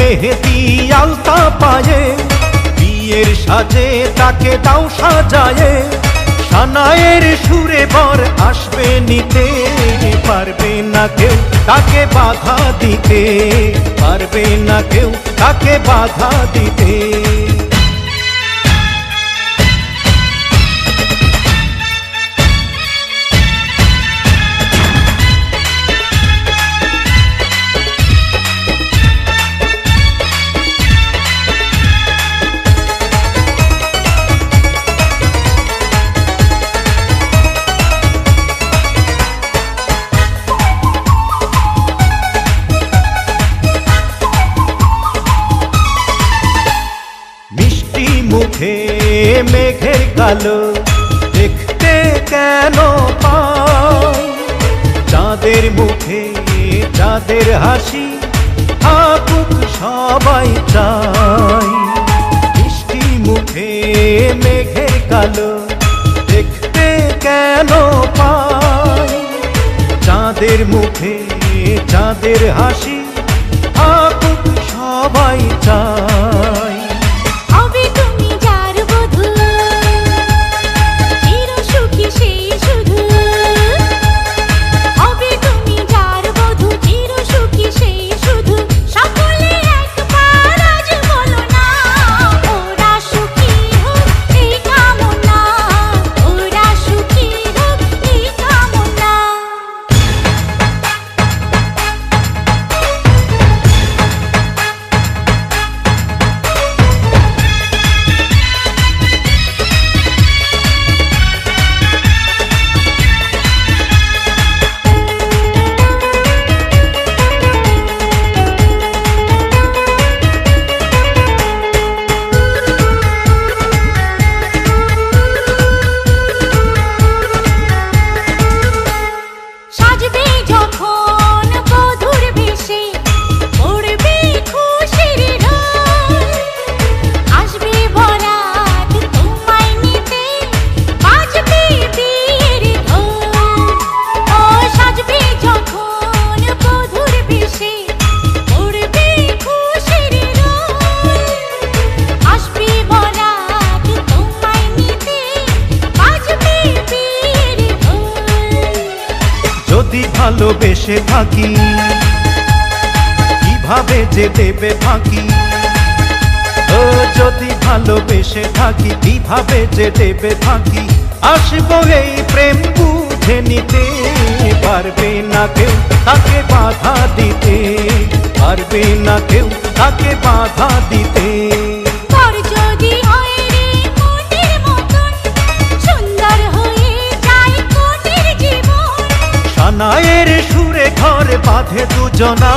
মেহেদি আলতা পায়ে, বিয়ের সাজে তাকে দাও সাজায়ে, সানায়ের সুরে বর আসবে নিতে, পারবে না কেউ তাকে বাধা দিতে, পারবে না কেউ তাকে বাধা দিতে। মুখে মেঘের কালো দেখতে কেন পাই, চাঁদের মুখে চাঁদের হাসি থাকুক সবাই চাই। মিষ্টি মুখে মেঘের কালো দেখতে কেন পাই, চাঁদের মুখে চাঁদের হাসি থাকুক সবাই চাই। যদি ভালোবেসে থাকি কিভাবে যে দেবে ফাঁকি, ও যদি ভালোবেসে থাকি কিভাবে যে দেবে ফাঁকি, আসবো এই প্রেম বুঝে নিতে, পারবে না কেউ তাকে বাধা দিতে, পারবে না কেউ তাকে বাধা দিতে। সানায়ের সুরে ঘর বাঁধে দুজনা।